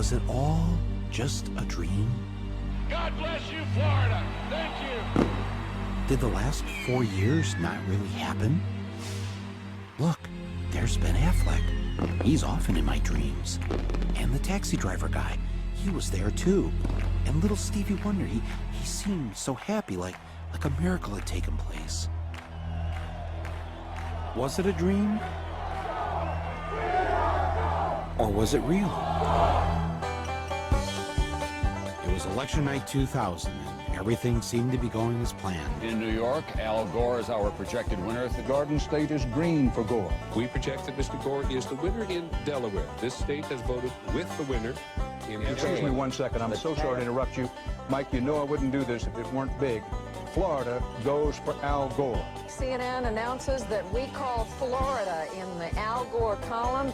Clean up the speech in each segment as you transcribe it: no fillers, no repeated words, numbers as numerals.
Was it all just a dream? God bless you, Florida. Thank you. Did the last 4 years not really happen? Look, there's Ben Affleck. He's often in my dreams. And the taxi driver guy, he was there too. And little Stevie Wonder, he seemed so happy, like a miracle had taken place. Was it a dream? Or was it real? It was election night 2000, and everything seemed to be going as planned. In New York, Al Gore is our projected winner. The Garden State is green for Gore. We project that Mr. Gore is the winner in Delaware. This state has voted with the winner in Excuse me 1 second. I'm so sorry to interrupt you. Mike, you know I wouldn't do this if it weren't big. Florida goes for Al Gore. CNN announces that we call Florida in the Al Gore column.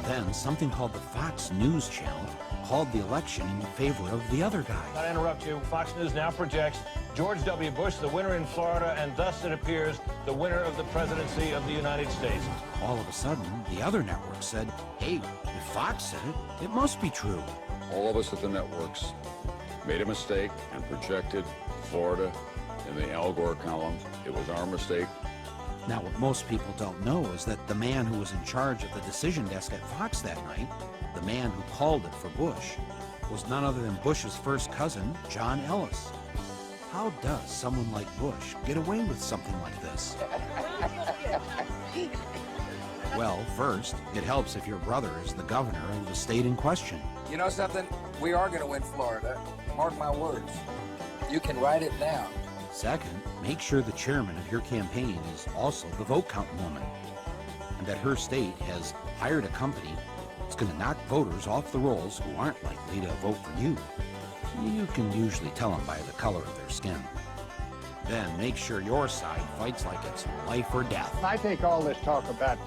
Then something called the Fox News Channel called the election in favor of the other guy. Not to interrupt you, Fox News now projects George W. Bush the winner in Florida, and thus it appears the winner of the presidency of the United States. All of a sudden, the other network said, hey, if Fox said it, it must be true. All of us at the networks made a mistake and projected Florida in the Al Gore column. It was our mistake. Now, what most people don't know is that the man who was in charge of the decision desk at Fox that night, the man who called it for Bush, was none other than Bush's first cousin, John Ellis. How does someone like Bush get away with something like this? Well, first, it helps if your brother is the governor of the state in question. You know something? We are going to win Florida. Mark my words. You can write it down. Second, make sure the chairman of your campaign is also the vote counting woman, and that her state has hired a company that's going to knock voters off the rolls who aren't likely to vote for you. You can usually tell them by the color of their skin. Then make sure your side fights like it's life or death. I think all this talk about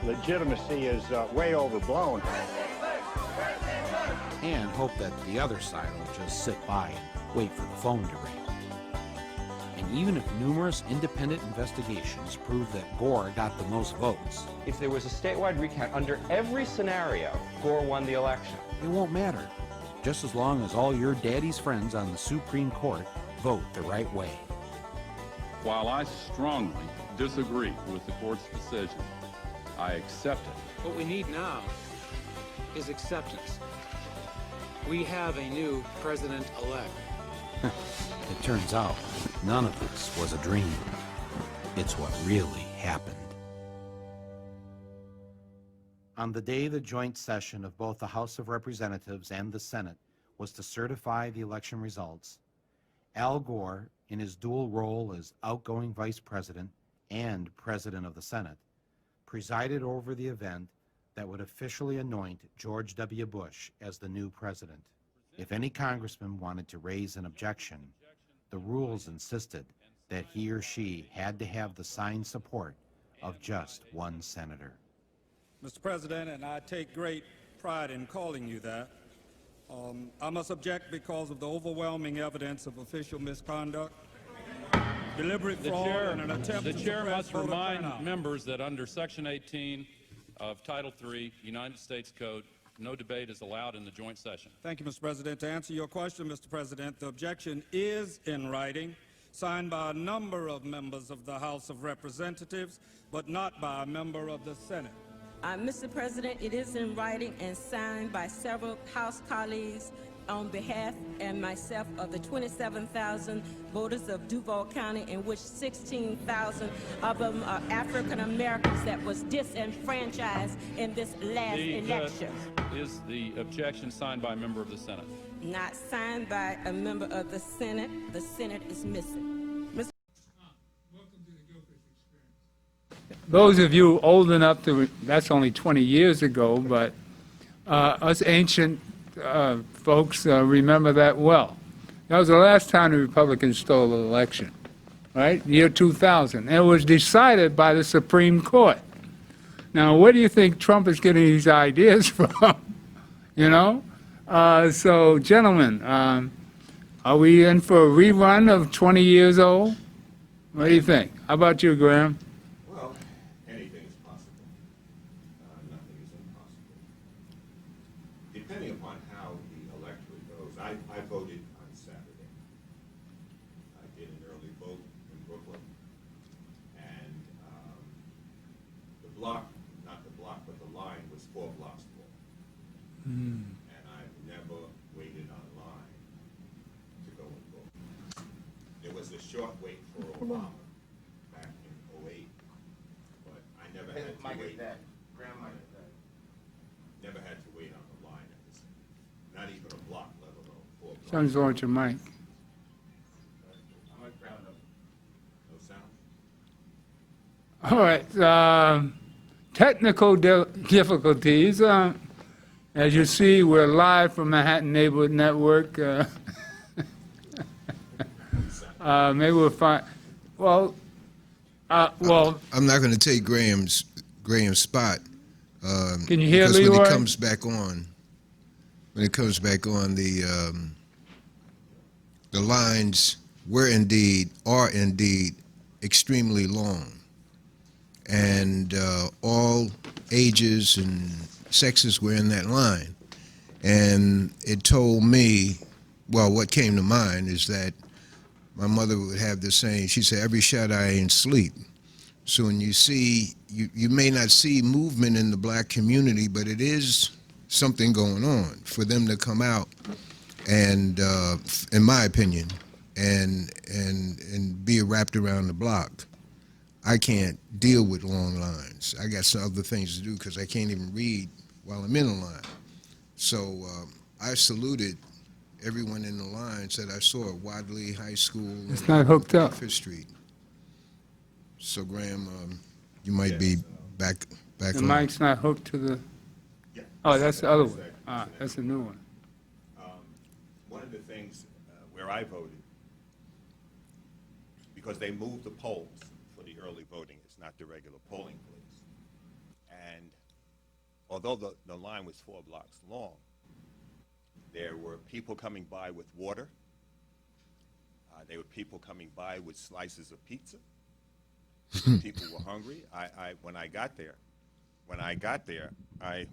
legitimacy is way overblown. And hope that the other side will just sit by and wait for the phone to ring. And even if numerous independent investigations prove that Gore got the most votes, if there was a statewide recount under every scenario, Gore won the election. It won't matter, just as long as all your daddy's friends on the Supreme Court vote the right way. While I strongly disagree with the court's decision, I accept it. What we need now is acceptance. We have a new president-elect. It turns out, none of this was a dream. It's what really happened. On the day the joint session of both the House of Representatives and the Senate was to certify the election results, Al Gore, in his dual role as outgoing Vice President and President of the Senate, presided over the event that would officially anoint George W. Bush as the new president. If any congressman wanted to raise an objection, the rules insisted that he or she had to have the signed support of just one senator. Mr. President, and I take great pride in calling you that, I must object because of the overwhelming evidence of official misconduct, deliberate fraud, and an attempt to suppress voter turnout. The chair must remind members that under Section 18 of Title III, United States Code, no debate is allowed in the joint session. Thank you, Mr. President. To answer your question, Mr. President, the objection is in writing, signed by a number of members of the House of Representatives, but not by a member of the Senate. Mr. President, it is in writing and signed by several House colleagues on behalf and myself of the 27,000 voters of Duval County, in which 16,000 of them are African Americans that was disenfranchised in this last election. Is the objection signed by a member of the Senate? Not signed by a member of the Senate. The Senate is missing. Welcome to the Gilchrist Experience. Those of you old enough to, that's only 20 years ago, but us ancient folks remember that well. That was the last time the Republicans stole an election, right? The year 2000. And it was decided by the Supreme Court. Now, where do you think Trump is getting these ideas from? You know? So, gentlemen, are we in for a rerun of 20 years old? What do you think? How about you, Graham? Well, anything is possible. Nothing is impossible. Depending upon block, not the block, but the line was 4 blocks long. Mm. And I've never waited online to go and vote. There was a short wait for Obama back in '08, but I never had to wait. Never had to wait on the line at this, not even a block, let alone 4 blocks. Something's wrong with your mic. No sound? All right. Technical difficulties. As you see, we're live from Manhattan Neighborhood Network. Maybe we'll find. Well, I'm not going to take Graham's spot. Can you hear because Leroy? when it comes back on, the lines are indeed extremely long, and all ages and sexes were in that line. And it told me, well, what came to mind is that my mother would have this saying, she said, every shot I ain't sleep. So when you see, you may not see movement in the black community, but it is something going on for them to come out and, in my opinion, and be wrapped around the block. I can't deal with long lines. I got some other things to do because I can't even read while I'm in a line. So I saluted everyone in the lines that I saw at Wadley High School. It's not hooked up. Fifth Street. So Graham, you might be back The on. mic's not hooked to the. Yeah. Oh, that's the other one. That's a new one. One of the things where I voted, because they moved the polls for the early voting, it's not the regular polling place. And although the line was 4 blocks long, there were people coming by with water. There were people coming by with slices of pizza. People were hungry. When I got there, I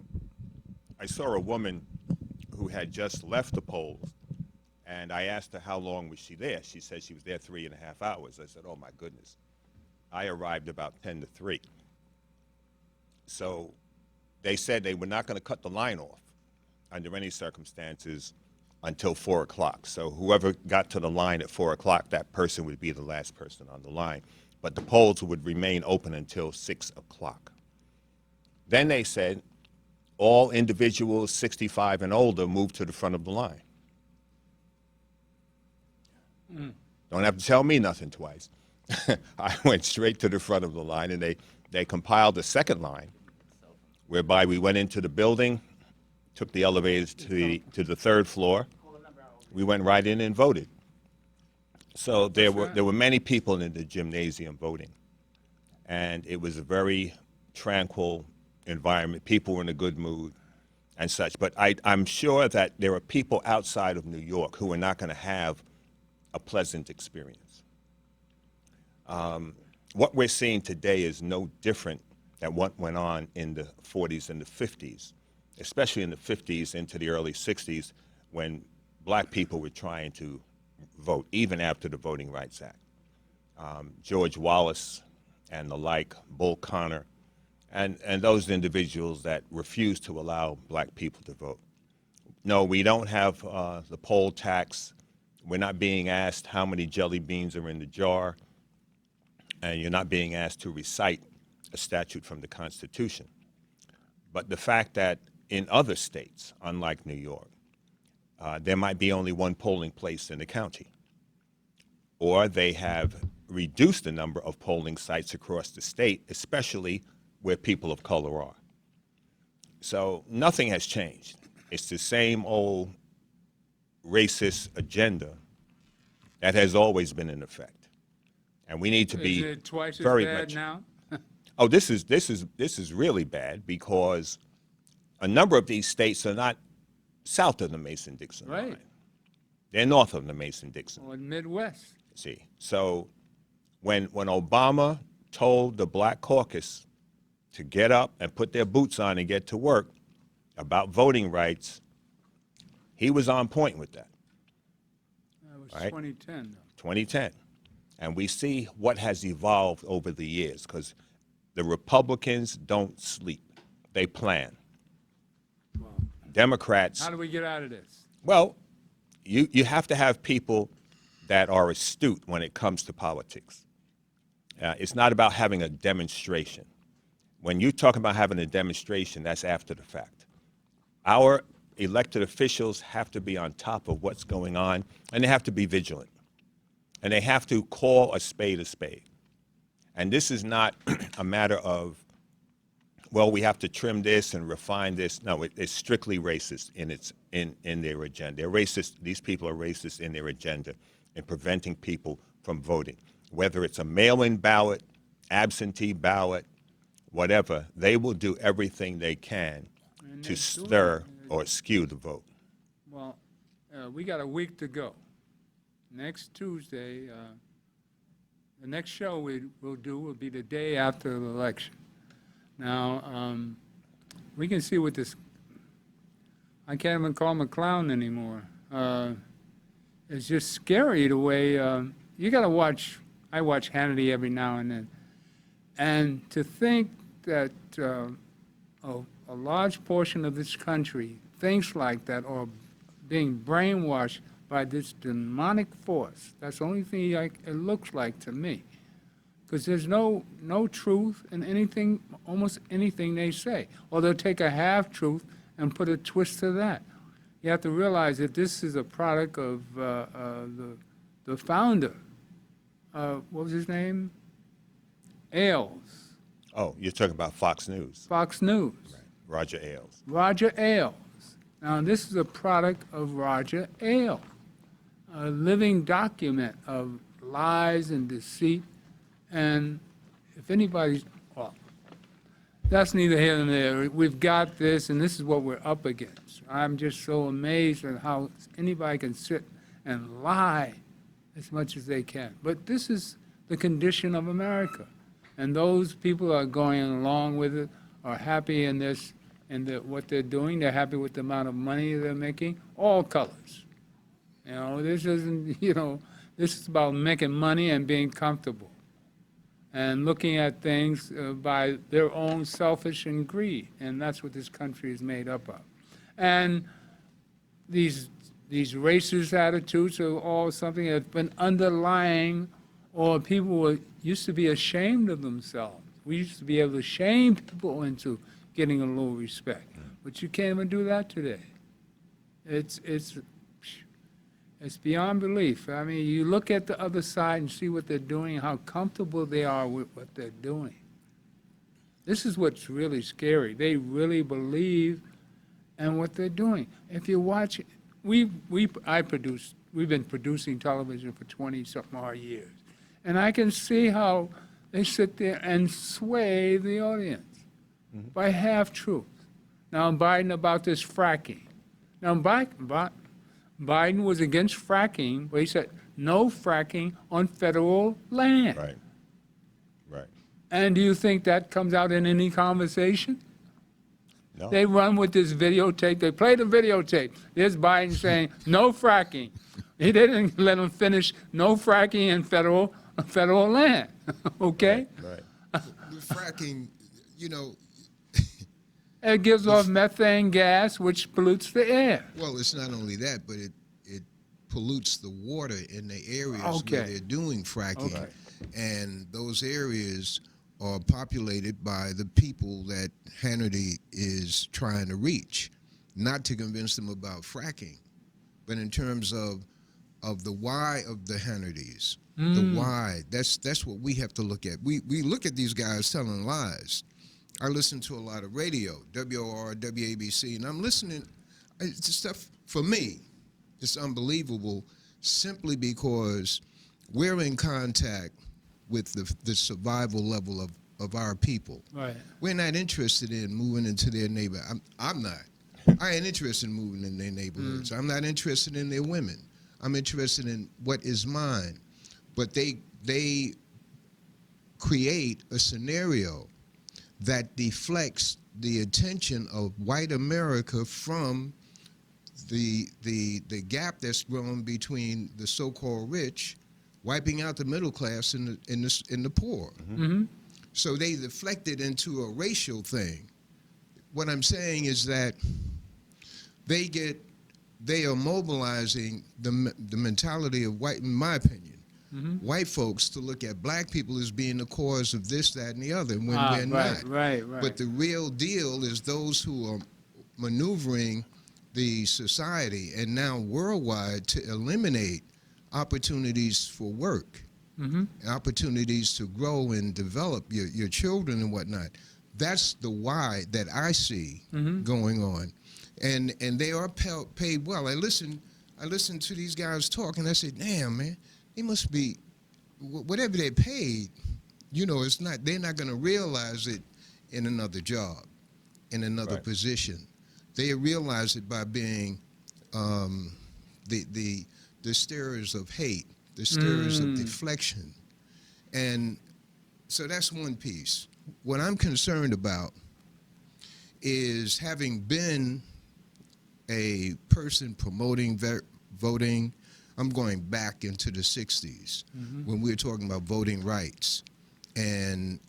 saw a woman who had just left the polls, and I asked her how long was she there. She said she was there 3.5 hours. I said, oh my goodness. I arrived about 10 to 3. So they said they were not going to cut the line off under any circumstances until 4 o'clock. So whoever got to the line at 4 o'clock, that person would be the last person on the line. But the polls would remain open until 6 o'clock. Then they said all individuals 65 and older moved to the front of the line. Don't have to tell me nothing twice. I went straight to the front of the line, and they compiled a second line whereby we went into the building, took the elevators to the 3rd floor. We went right in and voted. So there were many people in the gymnasium voting, and it was a very tranquil environment. People were in a good mood and such. But I'm sure that there are people outside of New York who are not going to have a pleasant experience. What we're seeing today is no different than what went on in the 40s and the 50s, especially in the 50s into the early 60s, when black people were trying to vote, even after the Voting Rights Act. George Wallace and the like, Bull Connor, and those individuals that refused to allow black people to vote. No, we don't have the poll tax. We're not being asked how many jelly beans are in the jar, and you're not being asked to recite a statute from the Constitution. But the fact that in other states, unlike New York, there might be only one polling place in the county, or they have reduced the number of polling sites across the state, especially where people of color are. So nothing has changed. It's the same old racist agenda that has always been in effect. And we need to be Is it twice very as bad much. now? Oh, this is really bad, because a number of these states are not south of the Mason-Dixon Right. line. They're north of the Mason-Dixon. Or Midwest. See, so when Obama told the Black Caucus to get up and put their boots on and get to work about voting rights, he was on point with that. That was Right. 2010, though. 2010. And we see what has evolved over the years, because The Republicans don't sleep. They plan. Democrats. How do we get out of this? Well, you have to have people that are astute when it comes to politics. It's not about having a demonstration. When you talk about having a demonstration, that's after the fact. Our elected officials have to be on top of what's going on, and they have to be vigilant. And they have to call a spade a spade. And this is not a matter of, well, we have to trim this and refine this. No, it's strictly racist in their agenda. They're racist. These people are racist in their agenda in preventing people from voting. Whether it's a mail-in ballot, absentee ballot, whatever, they will do everything they can to stir or skew the vote. Well, we got a week to go. Next Tuesday, the next show we'll do will be the day after the election. Now, we can see what this, I can't even call him a clown anymore. It's just scary the way, you got to watch, I watch Hannity every now and then. And to think that a large portion of this country thinks like that or being brainwashed by this demonic force, that's the only thing it looks like to me. Because there's no truth in anything, almost anything they say. Or they'll take a half-truth and put a twist to that. You have to realize that this is a product of the founder. What was his name? Ailes. Oh, you're talking about Fox News. Fox News. Right. Roger Ailes. Roger Ailes. Now, this is a product of Roger Ailes, a living document of lies and deceit. And if anybody's, well, that's neither here nor there. We've got this, and this is what we're up against. I'm just so amazed at how anybody can sit and lie as much as they can. But this is the condition of America. And those people are going along with it, are happy in this, and what they're doing. They're happy with the amount of money they're making, all colors. You know, this isn't, this is about making money and being comfortable and looking at things by their own selfish and greed. And that's what this country is made up of. And these racist attitudes are all something that's been underlying, or people used to be ashamed of themselves. We used to be able to shame people into getting a little respect. But you can't even do that today. It's beyond belief. I mean, you look at the other side and see what they're doing, how comfortable they are with what they're doing. This is what's really scary. They really believe in what they're doing. If you watch, we've been producing television for 20-something odd years. And I can see how they sit there and sway the audience by half-truth. Now, Biden about this fracking. Now, Biden was against fracking, but he said no fracking on federal land. Right. Right. And do you think that comes out in any conversation? No. They run with this videotape. They play the videotape. There's Biden saying no fracking. He didn't let him finish no fracking in federal land. Okay? Right. The fracking, It gives off methane gas, which pollutes the air. Well, it's not only that, but it pollutes the water in the areas Okay. where they're doing fracking. Okay. And those areas are populated by the people that Hannity is trying to reach, not to convince them about fracking, but in terms of the why of the Hannitys, the why. That's what we have to look at. We look at these guys telling lies. I listen to a lot of radio, WOR, WABC, and I'm listening. It's stuff, for me, it's unbelievable simply because we're in contact with the survival level of our people. Right. We're not interested in moving into their neighborhood. I'm not. I ain't interested in moving in their neighborhoods. I'm not interested in their women. I'm interested in what is mine. But they create a scenario that deflects the attention of white America from the gap that's grown between the so-called rich, wiping out the middle class and the poor. Mm-hmm. So they deflected into a racial thing. What I'm saying is that they are mobilizing the mentality of white, in my opinion, white folks to look at black people as being the cause of this, that, and the other, when we're not. Right. But the real deal is those who are maneuvering the society and now worldwide to eliminate opportunities for work, opportunities to grow and develop your children and whatnot. That's the why that I see going on. And they are paid well. I listened to these guys talk, and I said, damn, man, they must be, whatever they're paid, it's not, they're not going to realize it in another job, in another position. They realize it by being the stirrers of hate, the stirrers of deflection. And so that's one piece. What I'm concerned about is, having been a person promoting voting, I'm going back into the 60s when we were talking about voting rights. And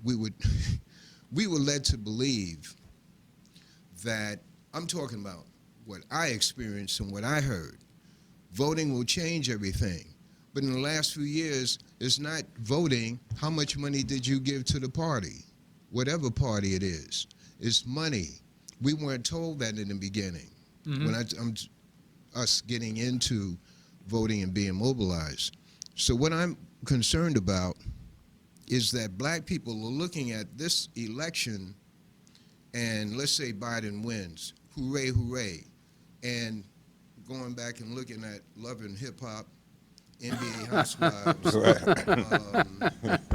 we were led to believe that, I'm talking about what I experienced and what I heard, voting will change everything. But in the last few years, it's not voting, how much money did you give to the party, whatever party it is. It's money. We weren't told that in the beginning. When us getting into voting and being mobilized. So what I'm concerned about is that black people are looking at this election, and let's say Biden wins, hooray, hooray, and going back and looking at Love and Hip Hop, NBA Housewives,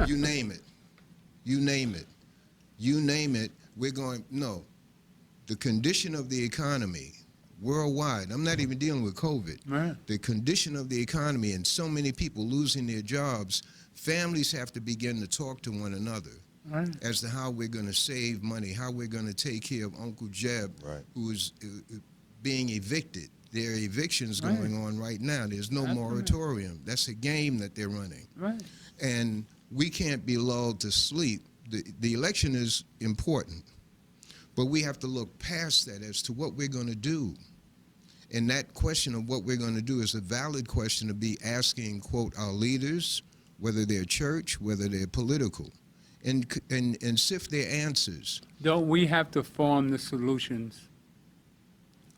you name it, we're going, no. The condition of the economy worldwide, I'm not even dealing with COVID, the condition of the economy and so many people losing their jobs, families have to begin to talk to one another as to how we're going to save money, how we're going to take care of Uncle Jeb, who is being evicted. There are evictions going on right now. There's no moratorium. That's a game that they're running. And we can't be lulled to sleep. The election is important, but we have to look past that as to what we're going to do. And that question of what we're going to do is a valid question to be asking, quote, our leaders, whether they're church, whether they're political, and sift their answers. Don't we have to form the solutions?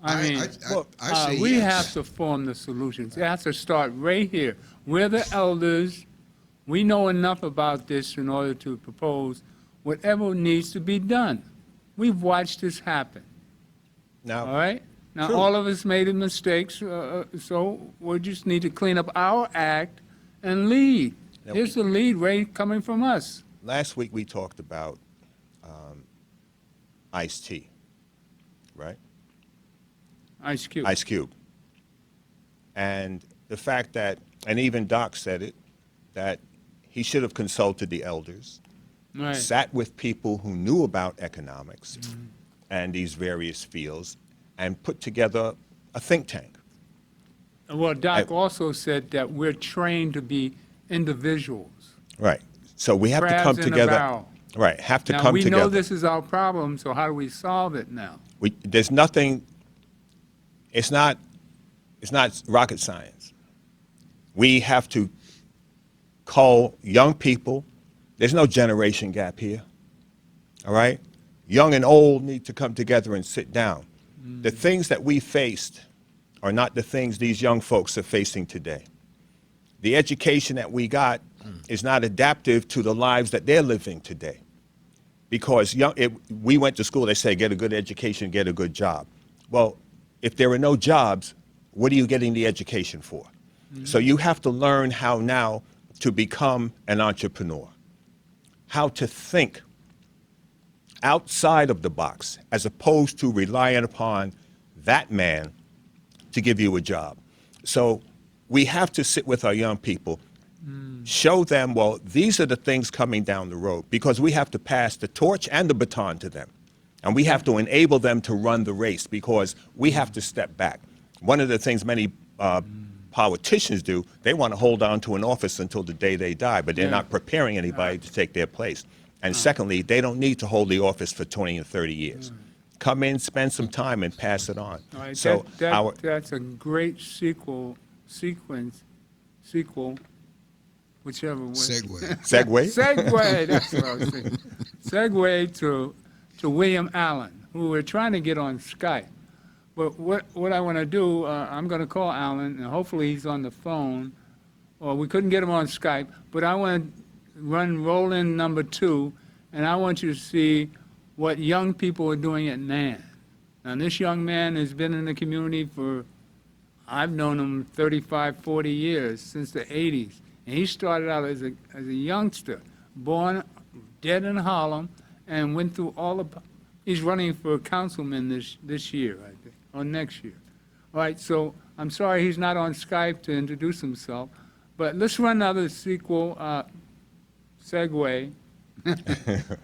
I mean, I say we yes. have to form the solutions. It has to start right here. We're the elders. We know enough about this in order to propose whatever needs to be done. We've watched this happen. Now, all right? Now, all of us made mistakes, so we just need to clean up our act and lead. Now, Here's the lead right coming from us. last week we talked about Ice-T, right? Ice Cube. Ice Cube. And the fact that, and even Doc said it, that he should have consulted the elders, sat with people who knew about economics and these various fields, and put together a think tank. Well, Doc also said that we're trained to be individuals. Right. So we have to Crabs come in a together. barrel. Right. Have to Now, come we together. know this is our problem, so how do we solve it now? There's nothing. It's not rocket science. We have to call young people. There's no generation gap here. All right? Young and old need to come together and sit down. The things that we faced are not the things these young folks are facing today. The education that we got is not adaptive to the lives that they're living today. Because we went to school, they say, get a good education, get a good job. Well, if there are no jobs, what are you getting the education for? So you have to learn how now to become an entrepreneur, how to think outside of the box, as opposed to relying upon that man to give you a job. So we have to sit with our young people, show them, well, these are the things coming down the road, because we have to pass the torch and the baton to them. And we have to enable them to run the race, because we have to step back. One of the things many politicians do. They want to hold on to an office until the day they die, but they're not preparing anybody to take their place. And secondly, they don't need to hold the office for 20 and 30 years. Come in, spend some time, and pass it on. All right, So that's a great sequel, whichever way. Segue? Segue, that's what I was thinking. Segue to William Allen, who we're trying to get on Skype. But what I want to do, I'm going to call Allen, and hopefully he's on the phone, or we couldn't get him on Skype, but I want to run roll-in number 2, and I want you to see what young people are doing at NAN. Now, this young man has been in the community for, I've known him 35, 40 years, since the 80s. And he started out as a youngster, born dead in Harlem, and went through all the, he's running for councilman this year, I think, or next year. All right, so I'm sorry he's not on Skype to introduce himself, but let's run another segue,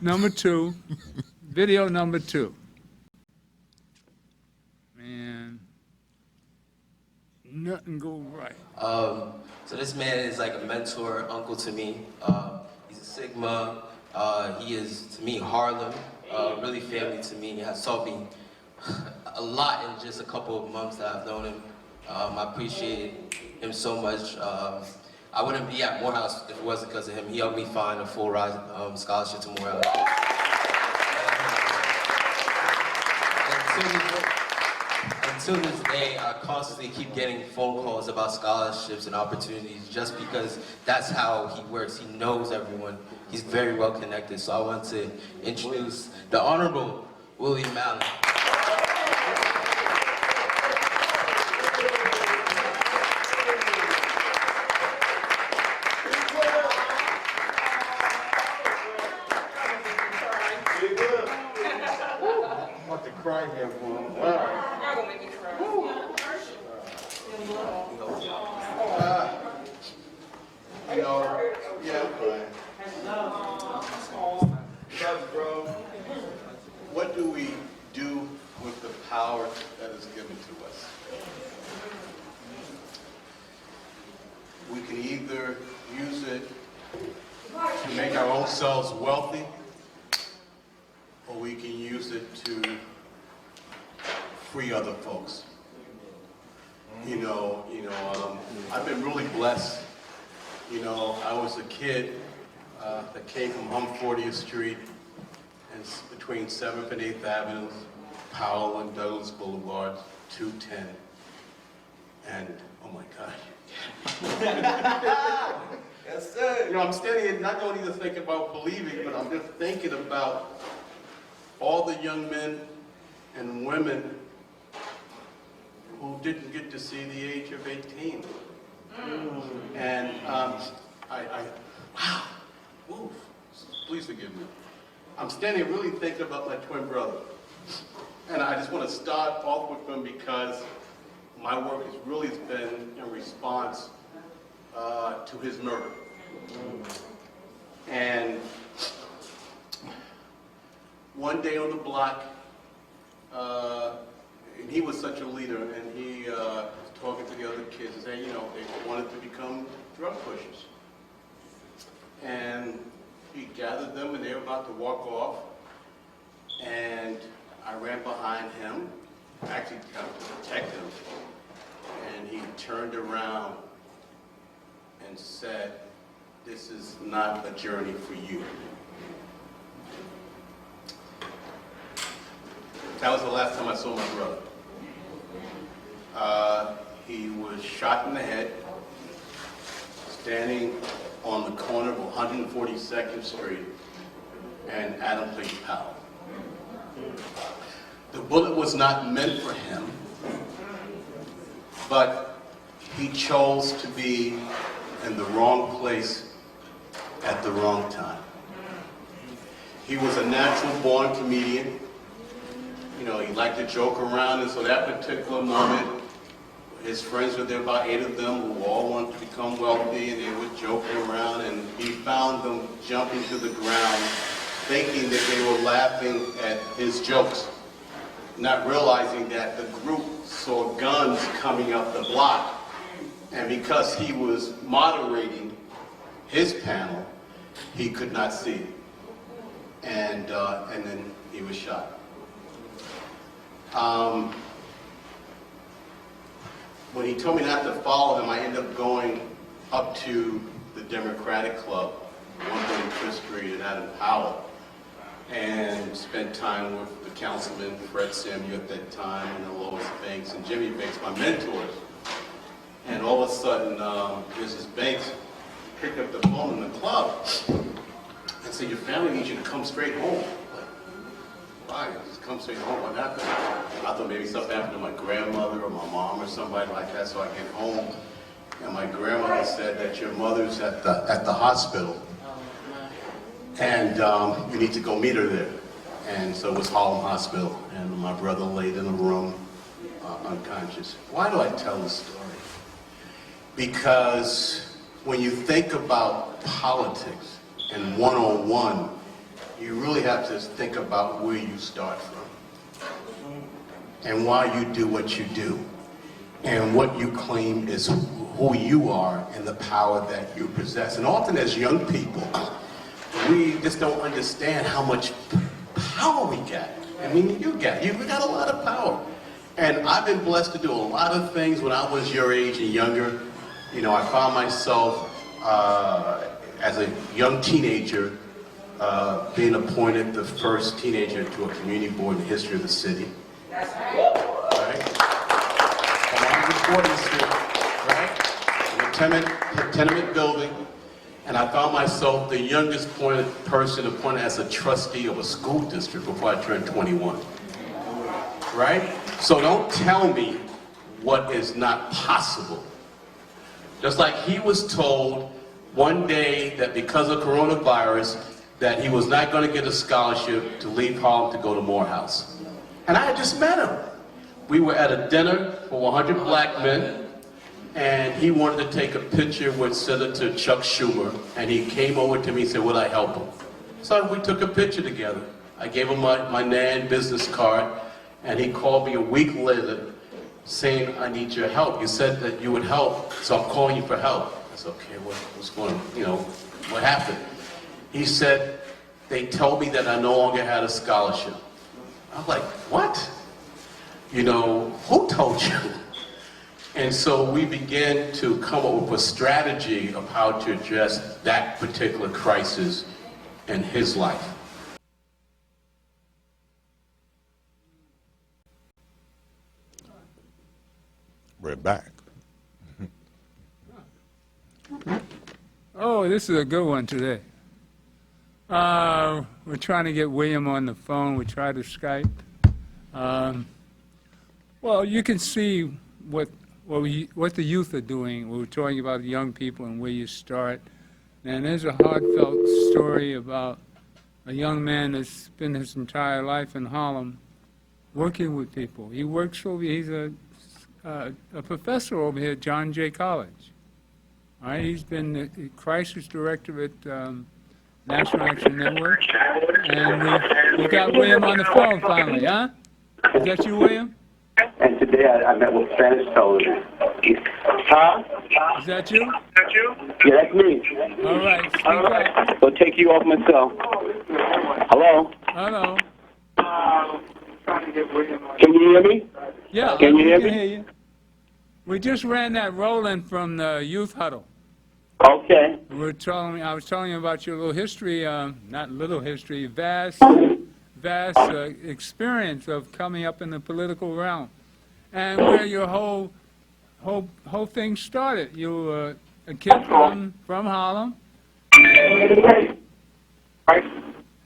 number 2, video number 2. Man, nothing go right. So this man is like a mentor, uncle to me. He's a Sigma. He is, to me, Harlem. Really family to me. He has taught me a lot in just a couple of months that I've known him. I appreciate him so much. I wouldn't be at Morehouse if it wasn't because of him. He helped me find a full ride scholarship to Morehouse. Until this day, I constantly keep getting phone calls about scholarships and opportunities just because that's how he works. He knows everyone. He's very well connected. So I want to introduce the Honorable William Allen. I'm about to cry here for him. Wow. Y'all gonna make me cry. You know, yeah, I'm crying. Because, bro, what do we do with the power that is given to us? We can either use it to make our own selves wealthy, or we can use it to free other folks. I've been really blessed. I was a kid that came from 40th Street and between 7th and 8th Avenues, Powell and Douglas Boulevard, 210. And, oh my God. Yes, sir. I'm standing here not only to think about believing, but I'm just thinking about all the young men and women who didn't get to see the age of 18. And wow, oof, please forgive me. I'm standing really thinking about my twin brother. And I just want to start off with him because my work has really been in response to his murder. And one day on the block, and he was such a leader, and he was talking to the other kids and saying, they wanted to become drug pushers. And he gathered them, and they were about to walk off, and I ran behind him, actually kind of to protect him, and he turned around and said, "This is not a journey for you." That was the last time I saw my brother. He was shot in the head, standing on the corner of 142nd Street and Adam Place Powell. The bullet was not meant for him, but he chose to be in the wrong place at the wrong time. He was a natural-born comedian. He liked to joke around, and so that particular moment, his friends were there, about 8 of them, who all wanted to become wealthy, and they were joking around, and he found them jumping to the ground, thinking that they were laughing at his jokes, not realizing that the group saw guns coming up the block, And because he was moderating his panel, he could not see. And then he was shot. When he told me not to follow him, I ended up going up to the Democratic Club, 130 Chris Street in Adam Powell, and spent time with the councilman, Fred Samuel at that time, and Lois Banks and Jimmy Banks, my mentors. And all of a sudden, Mrs. Banks picked up the phone in the club and said, "Your family needs you to come straight home." Why? Just come straight home. What happened? I thought maybe something happened to my grandmother or my mom or somebody like that, so I get home. And my grandmother said that your mother's at the hospital. And you need to go meet her there. And so it was Harlem Hospital. And my brother laid in a room unconscious. Why do I tell this story? Because when you think about politics and one-on-one, you really have to think about where you start from and why you do what you do and what you claim is who you are and the power that you possess. And often as young people, we just don't understand how much power we got. I mean, you got a lot of power. And I've been blessed to do a lot of things when I was your age and younger. You know, I found myself as a young teenager being appointed the first teenager to a community board in the history of the city. Right? I'm on the recording street, right? In a tenement building. And I found myself the youngest person appointed as a trustee of a school district before I turned 21. Right? So don't tell me what is not possible. Just like he was told one day that because of coronavirus, that he was not going to get a scholarship to leave Harlem to go to Morehouse. And I had just met him. We were at a dinner for 100 black men, and he wanted to take a picture with Senator Chuck Schumer, and he came over to me and said, "Would I help him?" So we took a picture together. I gave him my NAN business card, and he called me a week later saying, "I need your help. You said that you would help, so I'm calling you for help." I said, "Okay, what's going on? You know, what happened?" He said, "They told me that I no longer had a scholarship." I'm like, "What? You know, who told you?" And so we began to come up with a strategy of how to address that particular crisis in his life. We're back. Oh, this is a good one today. We're trying to get William on the phone. We tried to Skype. Well, you can see what the youth are doing. We were talking about young people and where you start. And there's a heartfelt story about a young man that's spent his entire life in Harlem working with people. He works he's a professor over here at John Jay College. All right, he's been the crisis director at National Action Network. And we got William on the phone finally, huh? Is that you, William? And today I met with Spanish television. Huh? Is that you? Yeah, that's me. All right, speak up. I'll take you off my cell. Hello? Hello. Can you hear me? Yeah, can you hear me? Hear you. We just ran that rolling from the youth huddle. Okay. I was telling you about your little history, not little history, vast experience of coming up in the political realm, and where your whole thing started. You were a kid from Harlem,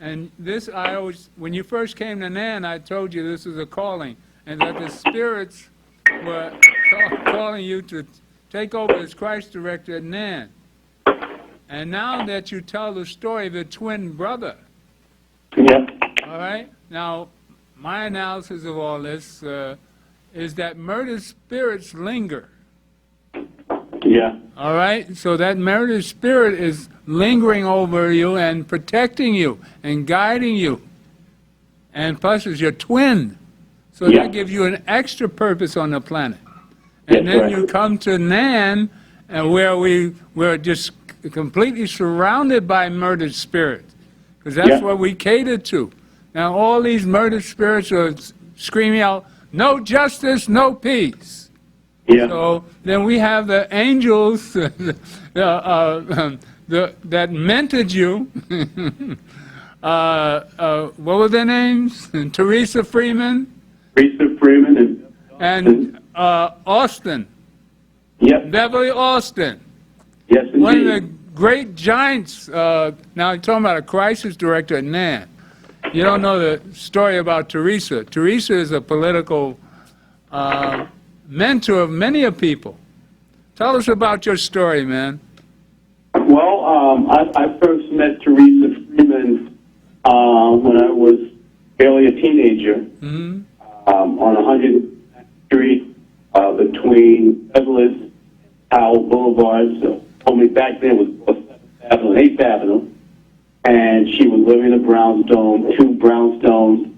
and this when you first came to NAN, I told you this was a calling, and that the spirits were calling you to take over as Christ director at NAN. And now that you tell the story of the twin brother, yeah. All right. Now, my analysis of all this is that murdered spirits linger. Yeah. All right. So that murdered spirit is lingering over you and protecting you and guiding you. And plus, it's your twin. So that gives you an extra purpose on the planet. And then you come to NAN, and where we're just completely surrounded by murdered spirits, because that's what we cater to. Now all these murdered spirits are screaming out, "No justice, no peace." Yeah. So then we have the angels that mentored you. What were their names? Teresa Freeman. Teresa Freeman and Austin. Yep. Beverly Austin. Yes, indeed. One of the great giants. Now you're talking about a crisis director at NAN. You don't know the story about Teresa. Teresa is a political mentor of many of people. Tell us about your story, man. Well, I first met Teresa Freeman when I was barely a teenager on 100th Street between Douglas and Howell Boulevards. Only back then it was 7th Avenue and 8th Avenue. And she was living in a brownstone, 2 brownstones,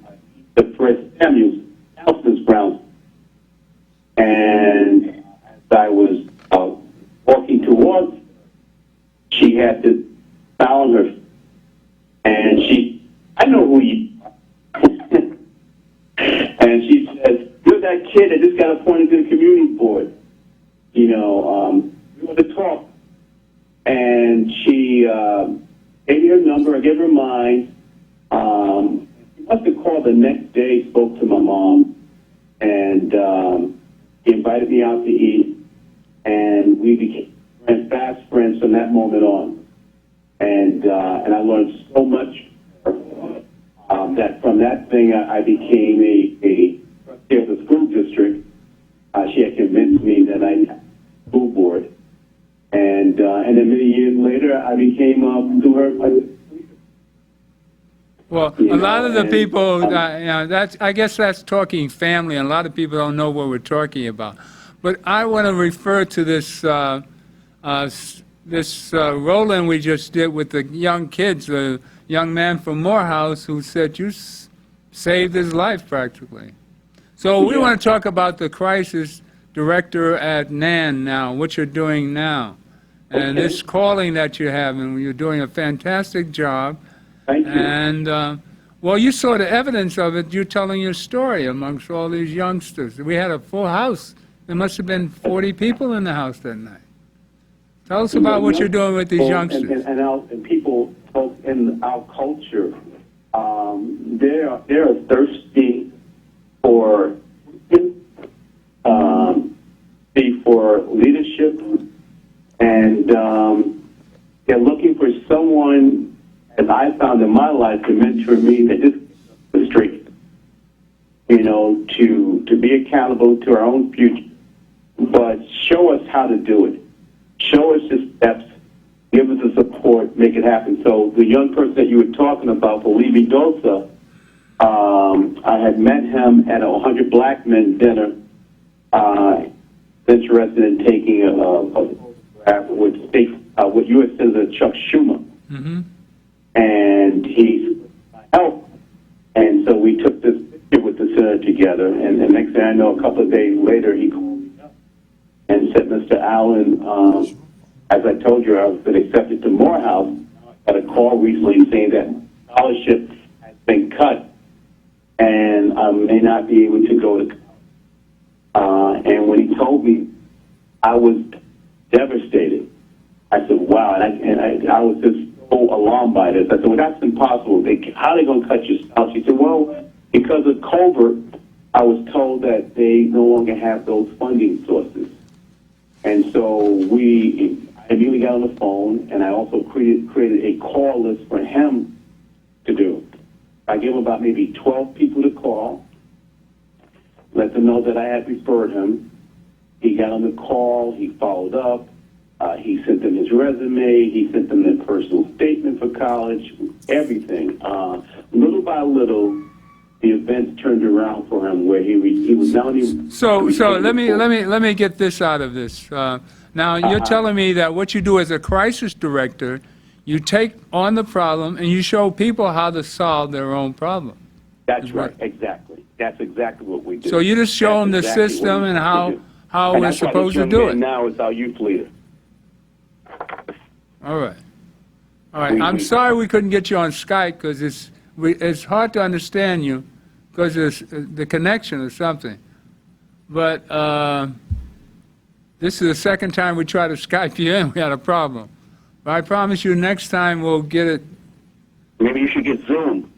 the Fred Samuels, Nelson's brownstone. And as I was walking towards, she had this smile on her face. And I know who you are. And she says, "You're that kid that just got appointed to the community board. You know, we want to talk." And she gave me her number, I gave her mine. She must have called the next day, spoke to my mom, and he invited me out to eat, and we became fast friends from that moment on. And I learned so much that from that thing I became a trustee of the school district. She had convinced me that I had a school board. And then many years later, I became to her. Well, a lot of the people, I guess that's talking family, and a lot of people don't know what we're talking about. But I want to refer to this roll-in we just did with the young kids, the young man from Morehouse who said you saved his life practically. So we want to talk about the crisis director at NAN now, what you're doing now. And this calling that you have, and you're doing a fantastic job. Thank you. And, well, you saw the evidence of it. You're telling your story amongst all these youngsters. We had a full house. There must have been 40 people in the house that night. Tell us about what you're doing with these youngsters. And people in our culture, they're thirsty for leadership, and they're looking for someone, as I found in my life, to mentor me, that just the straight, to be accountable to our own future, but show us how to do it. Show us the steps, give us the support, make it happen. So the young person that you were talking about, Felipe Dosa, I had met him at a 100 Black Men dinner, interested in taking a photograph with U.S. Senator Chuck Schumer. And he helped. And so we took this picture with the senator together. And the next thing I know, a couple of days later, he called me up and said, "Mr. Allen, as I told you, I've been accepted to Morehouse. I got a call recently saying that scholarship has been cut and I may not be able to go to college." And when he told me, I was devastated. I said, "Wow!" And I was just so alarmed by this. I said, "Well, that's impossible. How are they going to cut your scholarship?" She said, "Well, because of Colbert, I was told that they no longer have those funding sources." And so I immediately got on the phone, and I also created a call list for him to do. I gave him about maybe 12 people to call, let them know that I had referred him. He got on the call, he followed up, he sent them his resume, he sent them their personal statement for college, everything. Little by little, the events turned around for him, where he was not only. So let me get this out of this. Now you're telling me that what you do as a crisis director, you take on the problem and you show people how to solve their own problem. That's right, exactly. That's exactly what we do. So you just show them the system and how we're supposed to do it. Now is our youth leader. All right. All right. I'm sorry we couldn't get you on Skype because it's hard to understand you because of the connection or something. But this is the second time we tried to Skype you in. We had a problem. But I promise you next time we'll get it. Maybe you should get Zoom.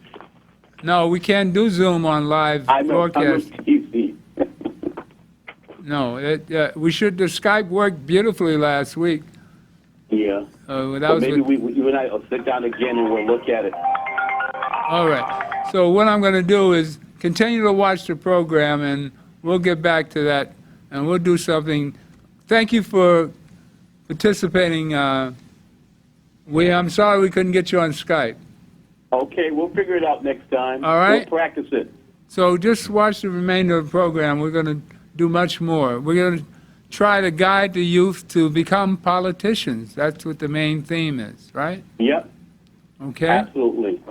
No, we can't do Zoom on live broadcast. Easy. No, we should. The Skype worked beautifully last week. Yeah. That was maybe you and I will sit down again and we'll look at it. All right. So what I'm going to do is continue to watch the program, and we'll get back to that, and we'll do something. Thank you for participating. I'm sorry we couldn't get you on Skype. Okay, we'll figure it out next time. All right. We'll practice it. So just watch the remainder of the program. We're going to do much more. We're going to try to guide the youth to become politicians. That's what the main theme is, right? Yep. Okay? Absolutely.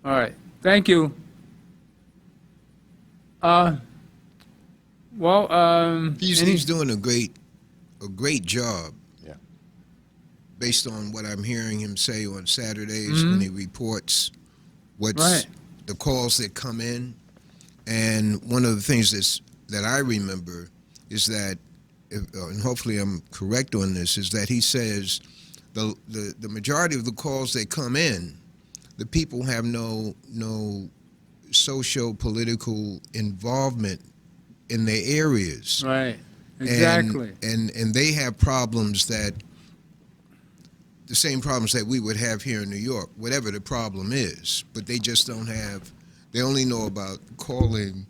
All right. Thank you. He's doing a great job. Yeah. Based on what I'm hearing him say on Saturdays when he reports what's the calls that come in. And one of the things that I remember is that, and hopefully I'm correct on this, is that he says the majority of the calls that come in, the people have no socio-political involvement in their areas. Right. Exactly. And they have problems the same problems that we would have here in New York, whatever the problem is, but they just don't have, they only know about calling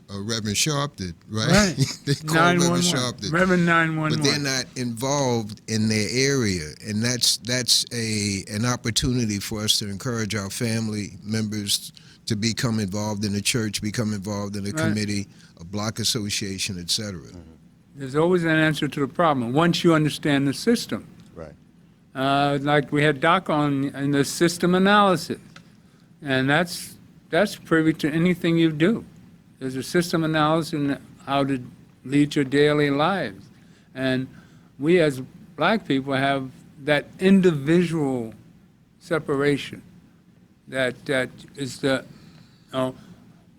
Reverend Sharpton, right? They call Reverend Sharpton. Reverend 911. But they're not involved in their area, and that's an opportunity for us to encourage our family members to become involved in the church, become involved in a committee, a block association, etc. There's always an answer to the problem once you understand the system. Right. Like we had Doc on in the system analysis, and that's privy to anything you do. There's a system analysis in how to lead your daily lives. And we as black people have that individual separation that is the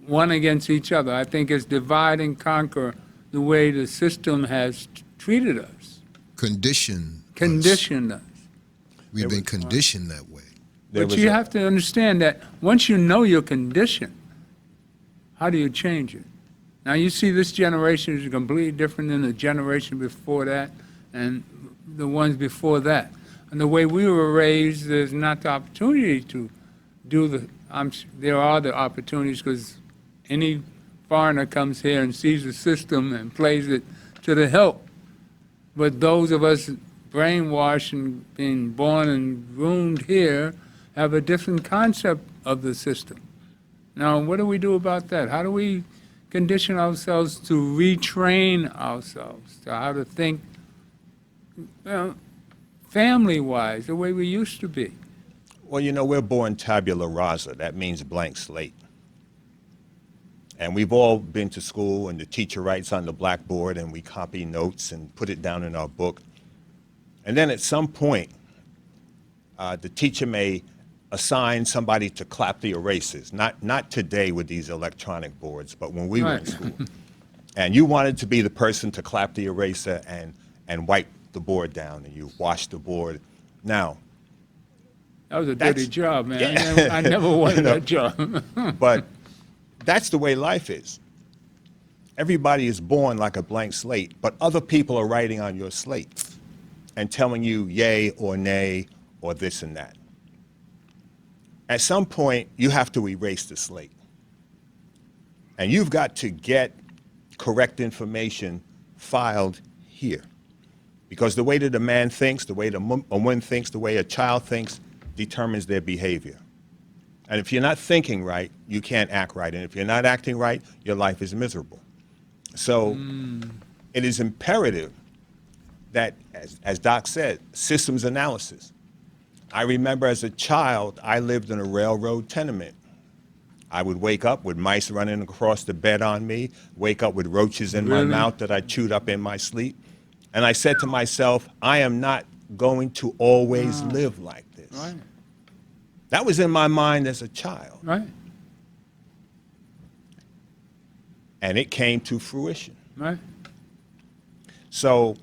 one against each other. I think it's divide and conquer the way the system has treated us. Conditioned us. We've been conditioned that way. But you have to understand that once you know your condition, how do you change it? Now you see this generation is completely different than the generation before that and the ones before that. And the way we were raised, there's not the opportunity to do there are the opportunities because any foreigner comes here and sees the system and plays it to the hilt. But those of us brainwashed and being born and groomed here have a different concept of the system. Now, what do we do about that? How do we condition ourselves to retrain ourselves to how to think family-wise, the way we used to be? Well, we're born tabula rasa. That means blank slate. And we've all been to school, and the teacher writes on the blackboard, and we copy notes and put it down in our book. And then at some point, the teacher may assign somebody to clap the erasers. Not today with these electronic boards, but when we were in school. And you wanted to be the person to clap the eraser and wipe the board down, and you wash the board. Now, that was a dirty job, man. Yeah. I never wanted that job. But that's the way life is. Everybody is born like a blank slate, but other people are writing on your slate and telling you yay or nay or this and that. At some point, you have to erase the slate. And you've got to get correct information filed here. Because the way that a man thinks, the way a woman thinks, the way a child thinks, determines their behavior. And if you're not thinking right, you can't act right. And if you're not acting right, your life is miserable. So it is imperative that, as Doc said, systems analysis. I remember as a child, I lived in a railroad tenement. I would wake up with mice running across the bed on me, wake up with roaches in my mouth that I chewed up in my sleep. And I said to myself, I am not going to always live like this. Right. That was in my mind as a child. Right. And it came to fruition. Right. So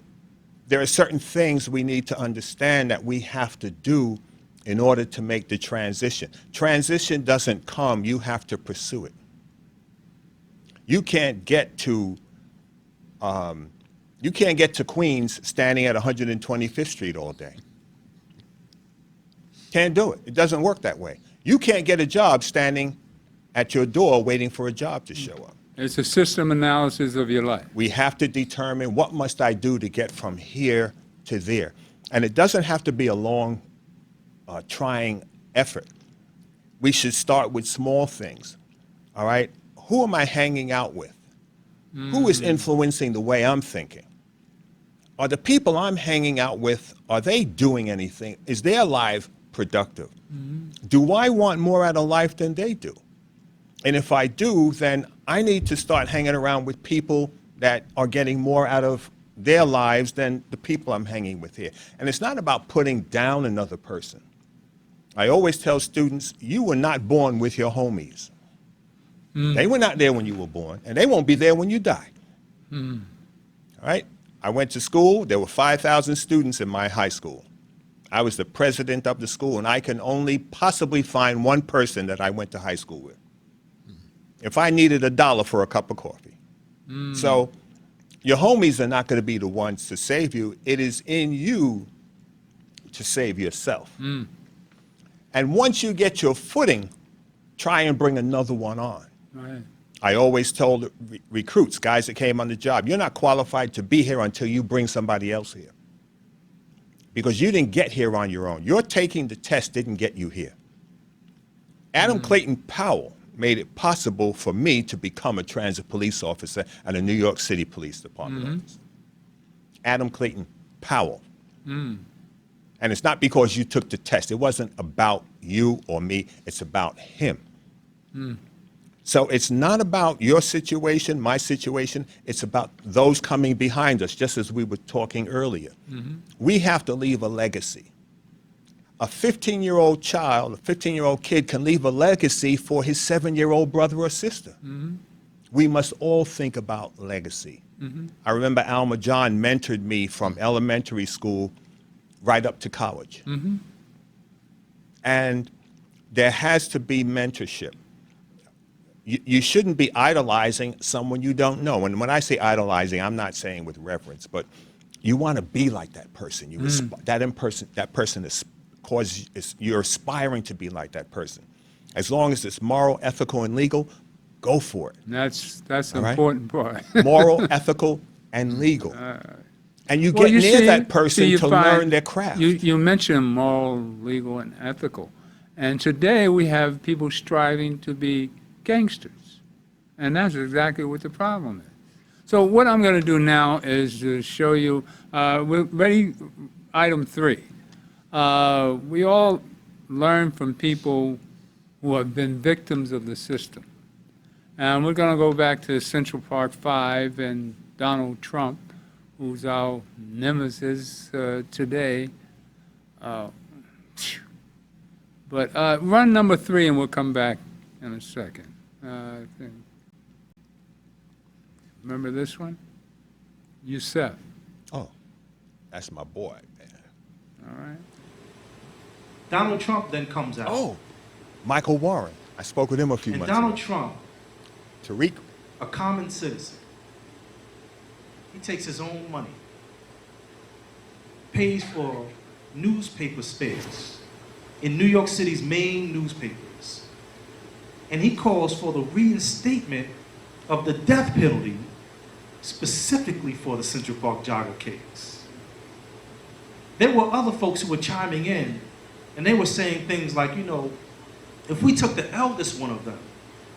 there are certain things we need to understand that we have to do in order to make the transition. Transition doesn't come, you have to pursue it. You can't get to Queens standing at 125th Street all day. Can't do it. It doesn't work that way. You can't get a job standing at your door waiting for a job to show up. It's a system analysis of your life. We have to determine what must I do to get from here to there. And it doesn't have to be a long, trying effort. We should start with small things, all right? Who am I hanging out with? Who is influencing the way I'm thinking? Are the people I'm hanging out with, are they doing anything? Is their life productive? Do I want more out of life than they do? And if I do, then I need to start hanging around with people that are getting more out of their lives than the people I'm hanging with here. And it's not about putting down another person. I always tell students, you were not born with your homies. They were not there when you were born, and they won't be there when you die. All right? I went to school. There were 5,000 students in my high school. I was the president of the school, and I can only possibly find one person that I went to high school with. If I needed $1 for a cup of coffee. So your homies are not going to be the ones to save you. It is in you to save yourself. And once you get your footing, try and bring another one on. Right. I always told recruits, guys that came on the job, you're not qualified to be here until you bring somebody else here. Because you didn't get here on your own. Your taking the test didn't get you here. Adam Clayton Powell made it possible for me to become a transit police officer at a New York City Police Department office. Adam Clayton Powell. And it's not because you took the test. It wasn't about you or me. It's about him. So it's not about your situation, my situation. It's about those coming behind us, just as we were talking earlier. We have to leave a legacy. A 15-year-old child, a 15-year-old kid can leave a legacy for his 7-year-old brother or sister. We must all think about legacy. I remember Alma John mentored me from elementary school right up to college. And there has to be mentorship. You shouldn't be idolizing someone you don't know. And when I say idolizing, I'm not saying with reverence, but you want to be like that person. That person is you're aspiring to be like that person. As long as it's moral, ethical, and legal, go for it. That's the important part. Moral, ethical, and legal. And you get near that person to learn their craft. You mentioned moral, legal, and ethical. And today we have people striving to be gangsters. And that's exactly what the problem is. So what I'm going to do now is to show you, we're ready, item 3. We all learn from people who have been victims of the system. And we're going to go back to Central Park 5 and Donald Trump, who's our nemesis today. But run number 3 and we'll come back in a second. Remember this one? Youssef. Oh, that's my boy, man. All right. Donald Trump then comes out. Oh, Michael Warren. I spoke with him a few months ago. Donald Trump, Tariq. a common citizen, he takes his own money, pays for newspaper space in New York City's main newspapers, and he calls for the reinstatement of the death penalty specifically for the Central Park jogger case. There were other folks who were chiming in, and they were saying things like, you know, if we took the eldest one of them,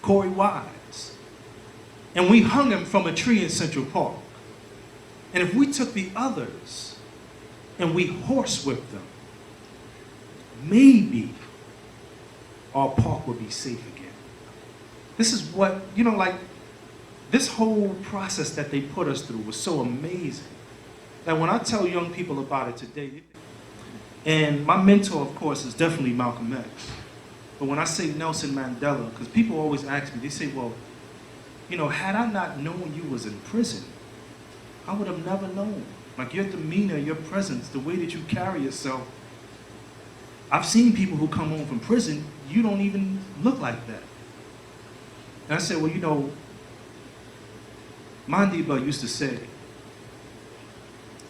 Corey Wise, and we hung him from a tree in Central Park, and if we took the others and we horsewhipped them, maybe our park would be safe again. This is what, you know, like, this whole process that they put us through was so amazing that when I tell young people about it today, And my mentor, of course, is definitely Malcolm X. But when I say Nelson Mandela, because people always ask me, they say, well, you know, had I not known you was in prison, I would have never known. Like your demeanor, your presence, the way that you carry yourself. I've seen people who come home from prison, you don't even look like that. And I said, well, you know, Mandiba used to say,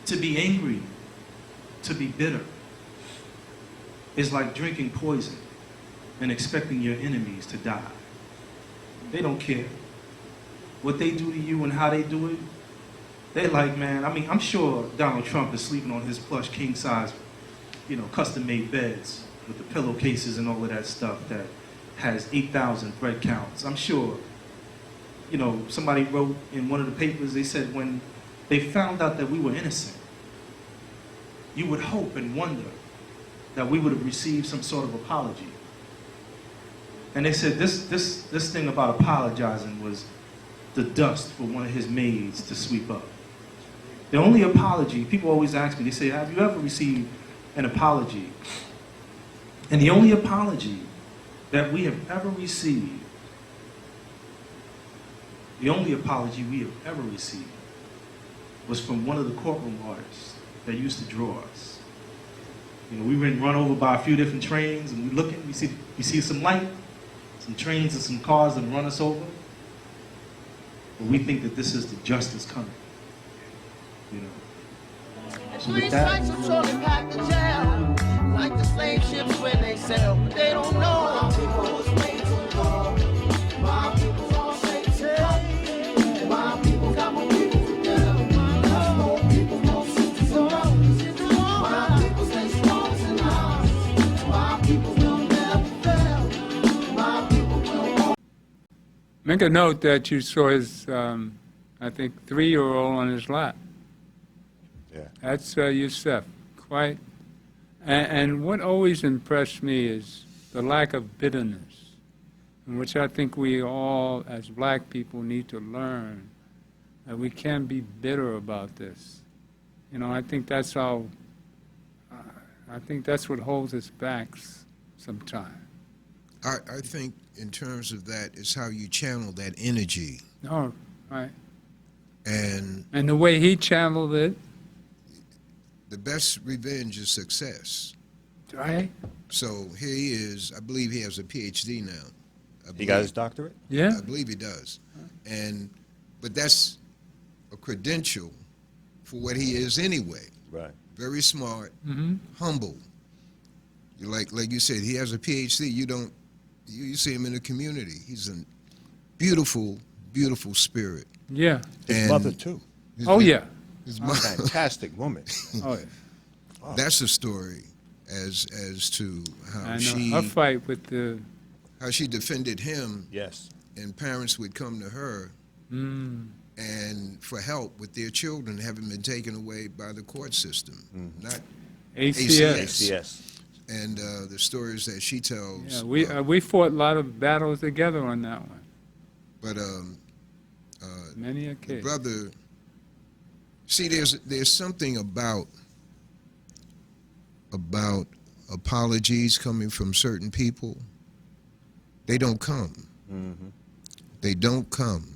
to be angry, to be bitter, is like drinking poison and expecting your enemies to die. They don't care what they do to you and how they do it. They're like, man, I mean, I'm sure Donald Trump is sleeping on his plush king-size, you know, custom-made beds with the pillowcases and all of that stuff that has 8,000 thread counts. I'm sure, you know, somebody wrote in one of the papers, they said when they found out that we were innocent, you would hope and wonder that we would have received some sort of apology. And they said this thing about apologizing was the dust for one of his maids to sweep up. The only apology, people always ask me, they say, have you ever received an apology? And the only apology that we have ever received, the only apology we have ever received was from one of the courtroom artists that used to draw us. You know, we've been run over by a few different trains, and we look at, we see some light, some trains and some cars that run us over. But we think that this is the justice coming. You know. So with that, like the slave ships when they sail, but they don't know. My people was made to war. My people's all safe today. My people got more people together. More people, more sisters and brothers. My people stay strong and ours. My people will never fail. My people will. Make a note that you saw his, I think, 3-year-old on his lap. Yeah. That's Youssef. Quite. And what always impressed me is the lack of bitterness, which I think we all, as black people, need to learn, that we can't be bitter about this. You know, I think that's how, I think that's what holds us back sometimes. I think in terms of that, it's how you channel that energy. Oh, right. And the way he channeled it. The best revenge is success. Right. So here he is. I believe he has a PhD now. He got his doctorate? Yeah. I believe he does. But that's a credential for what he is anyway. Right. Very smart, Mm-hmm. humble. Like you said, he has a PhD. You see him in the community. He's a beautiful, beautiful spirit. Yeah. His mother too. Yeah. His a fantastic woman. Oh, yeah. Wow. That's the story as to how her fight with the how she defended him. Yes. And parents would come to her and for help with their children having been taken away by the court system, not ACS. And the stories that she tells. Yeah, we fought a lot of battles together on that one. But many a case. Brother, see, there's something about apologies coming from certain people. They don't come. Mm-hmm. They don't come.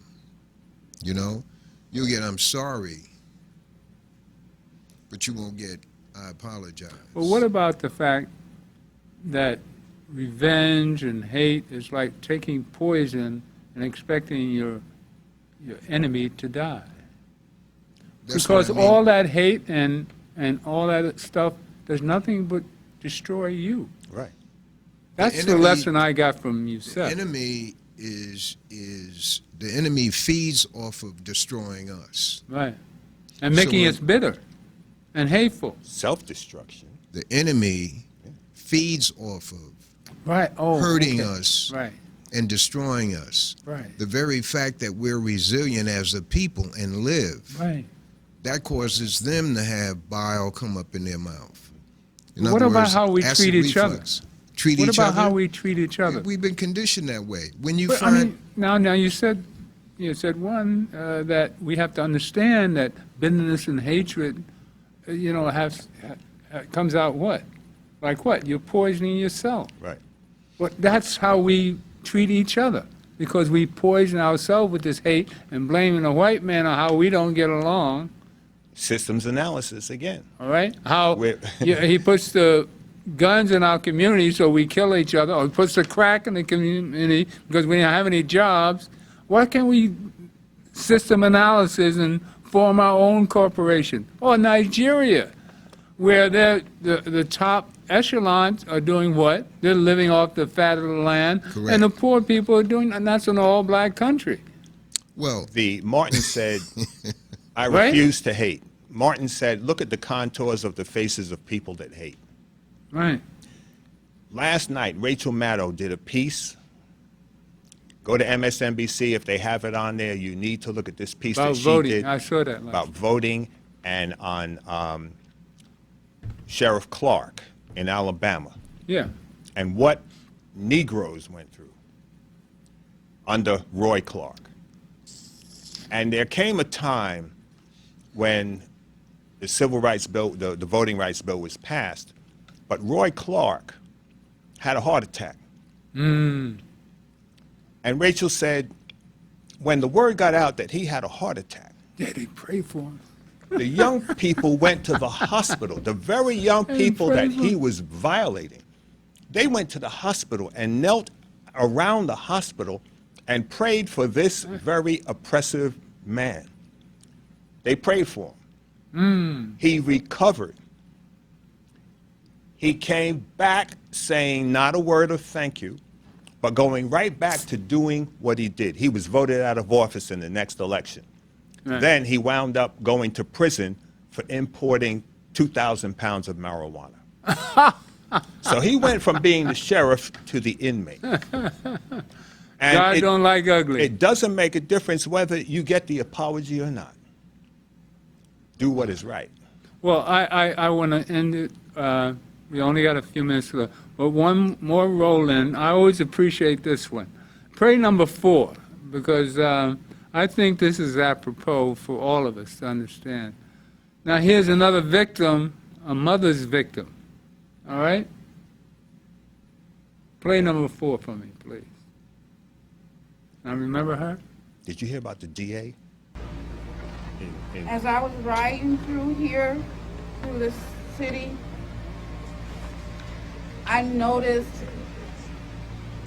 You know, you'll get "I'm sorry," but you won't get "I apologize." But what about the fact that revenge and hate is like taking poison and expecting your enemy to die? That's because what I mean. all that hate and all that stuff does nothing but destroy you. Right. That's the lesson I got from Youssef. The enemy the enemy feeds off of destroying us. Right. And making us bitter and hateful. Self-destruction. The enemy feeds off of hurting us and destroying us. Right. The very fact that we're resilient as a people and live, that causes them to have bile come up in their mouth. What about how we treat each other? What about how we treat each other? We've been conditioned that way. When you But, find I mean, now you said one that we have to understand that bitterness and hatred, comes out what? Like what? You're poisoning yourself. Right. Well, that's how we treat each other, because we poison ourselves with this hate and blaming the white man on how we don't get along. Systems analysis again. All right? How he puts the guns in our community so we kill each other, or he puts the crack in the community because we don't have any jobs. Why can't we system analysis and form our own corporation? Or Nigeria, where the top echelons are doing what? They're living off the fat of the land. Correct. And the poor people are doing, and that's an all-black country. Well, Martin said, I Right? refuse to hate. Martin said, look at the contours of the faces of people that hate. Right. Last night, Rachel Maddow did a piece. Go to MSNBC if they have it on there. You need to look at this piece About that she voting. did I saw that last about voting and on Sheriff Clark in Alabama. Yeah. And what Negroes went through under Roy Clark. And there came a time when the Civil Rights Bill, the Voting Rights Bill was passed, but Roy Clark had a heart attack. And Rachel said, when the word got out that he had a heart attack, yeah, they pray for him. the young people went to the hospital, the very young people that he was violating. They went to the hospital and knelt around the hospital and prayed for this very oppressive man. They prayed for him. He recovered. He came back saying not a word of thank you, but going right back to doing what he did. He was voted out of office in the next election. Right. Then he wound up going to prison for importing 2,000 pounds of marijuana. So he went from being the sheriff to the inmate. And God don't like ugly. It doesn't make a difference whether you get the apology or not. Do what is right. Well, I want to end it. We only got a few minutes left. But one more roll in. I always appreciate this one. Pray number 4, because I think this is apropos for all of us to understand. Now, here's another victim, a mother's victim. All right? Play number 4 for me, please. Now, remember her? Did you hear about the DA? As I was riding through here, through this city, I noticed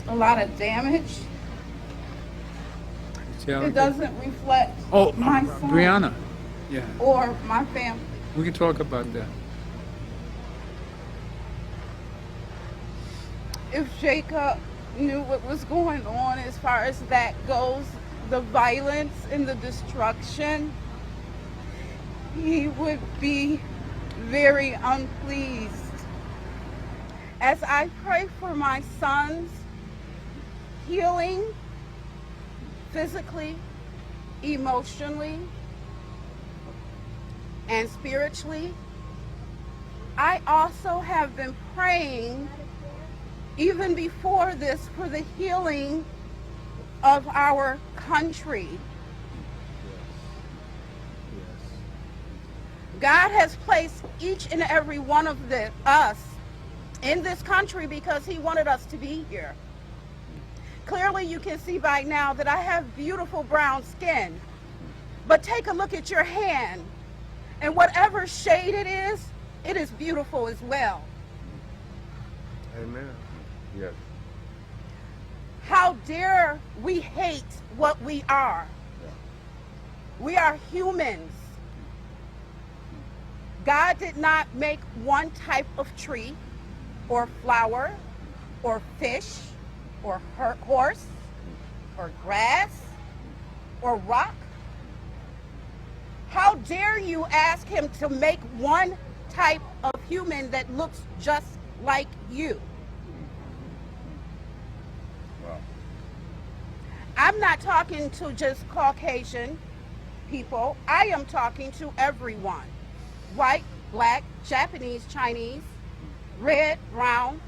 a lot of damage. It doesn't reflect my son Brianna. Yeah. or my family. We can talk about that. If Jacob knew what was going on as far as that goes, the violence and the destruction, he would be very unpleased. As I pray for my son's healing, physically, emotionally, and spiritually, I also have been praying even before this for the healing of our country. God has placed each and every one of us in this country because he wanted us to be here. Clearly you can see by now that I have beautiful brown skin, but take a look at your hand, and whatever shade it is beautiful as well. Amen. Yes. How dare we hate what we are? We are humans. God did not make one type of tree or flower or fish or horse or grass or rock. How dare you ask him to make one type of human that looks just like you? Wow. I'm not talking to just Caucasian people. I am talking to everyone. White, black, Japanese, Chinese, red, brown.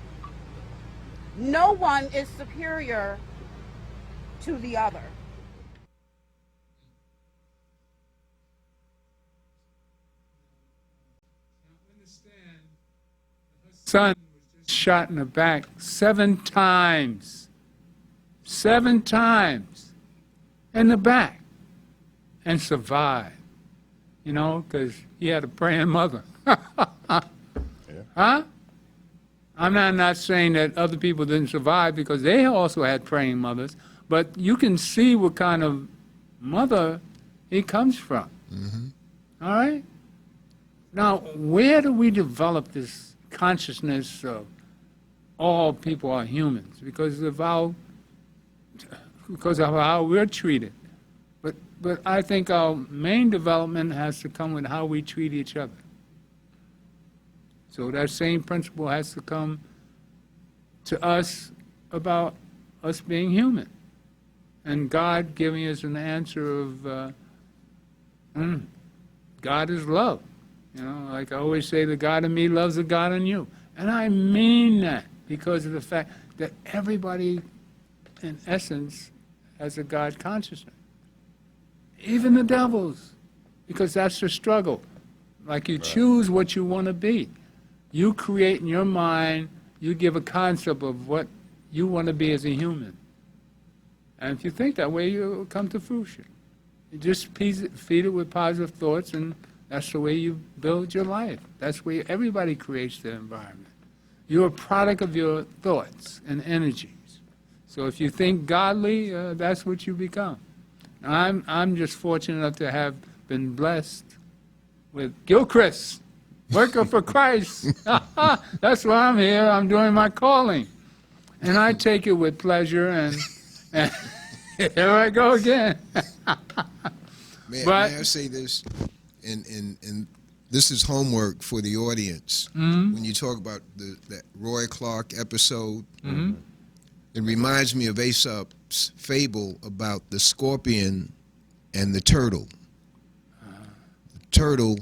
No one is superior to the other. Son was shot in the back 7 times. 7 times in the back, and survived. You know, because he had a praying mother. Huh? I'm not saying that other people didn't survive, because they also had praying mothers, but you can see what kind of mother he comes from. All right? Now, where do we develop this consciousness of all people are humans? Because of how we're treated. But I think our main development has to come with how we treat each other. So that same principle has to come to us about us being human. And God giving us an answer of God is love. You know, like I always say, the God in me loves the God in you. And I mean that because of the fact that everybody, in essence, has a God consciousness. Even the devils, because that's the struggle. Like you choose what you want to be. You create in your mind, you give a concept of what you want to be as a human. And if you think that way, you'll come to fruition. You just feed it with positive thoughts, and that's the way you build your life. That's where everybody creates their environment. You're a product of your thoughts and energies. So if you think godly, that's what you become. I'm just fortunate enough to have been blessed with Gilchrist, worker for Christ. That's why I'm here. I'm doing my calling. And I take it with pleasure, and here I go again. May I say this? And this is homework for the audience. When you talk about that Roy Clark episode, it reminds me of Aesop's fable about the scorpion and the turtle. The turtle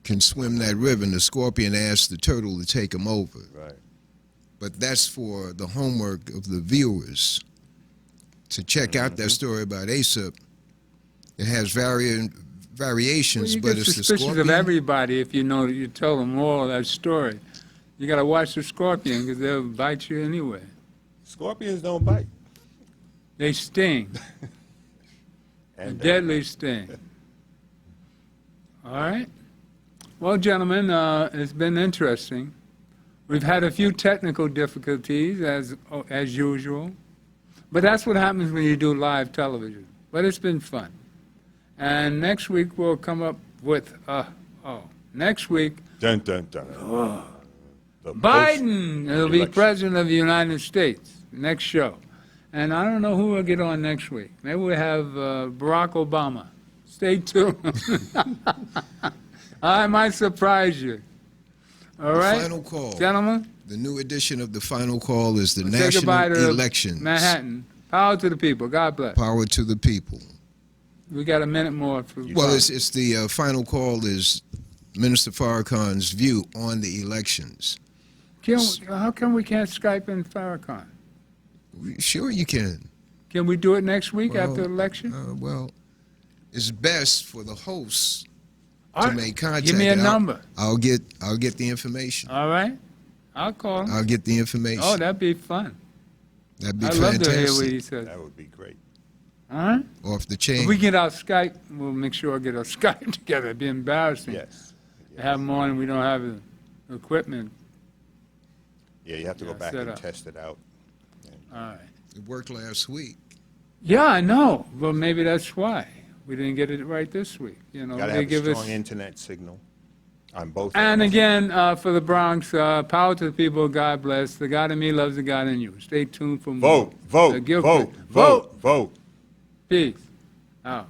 can swim that river, and the scorpion asks the turtle to take him over. Right. But that's for the homework of the viewers to check out that story about Aesop. It has variations, you but get it's the suspicious scorpion. of everybody if you know that you tell them all that story. You got to watch the scorpion, because they'll bite you anyway. Scorpions don't bite. They sting. A deadly sting. All right. Well, gentlemen, it's been interesting. We've had a few technical difficulties, as usual. But that's what happens when you do live television. But it's been fun. And next week we'll come up with, next week, Dun, dun, dun. Biden will be president of the United States, next show. And I don't know who we'll get on next week. Maybe we'll have Barack Obama. Stay tuned. I might surprise you. All right? The final call. Gentlemen? The new edition of the final call is the Say goodbye national to elections. Manhattan. Power to the people. God bless. Power to the people. We got a minute more. Well, it's the final call is Minister Farrakhan's view on the elections. How come we can't Skype in Farrakhan? Sure you can. Can we do it next week after the election? Well, it's best for the hosts All to right. make contact. Give me a and number. I'll get the information. All right. I'll call him. I'll get the information. Oh, that'd be fun. That'd be I'd fantastic. love to hear what he says. That would be great. All right? Off the chain. If we get our Skype, we'll make sure we get our Skype together. It'd be embarrassing. Yes. To have them on and we don't have the equipment. Yeah, you have to go back set and up. test it out. All right. It worked last week. Yeah, I know. Well, maybe that's why we didn't get it right this week. You know, Got to they have give a strong us. internet signal on both. And ends. again, for the Bronx, power to the people. God bless. The God in me loves the God in you. Stay tuned for more. Vote, vote, Gilchrist. vote, vote, vote. Peace. Out.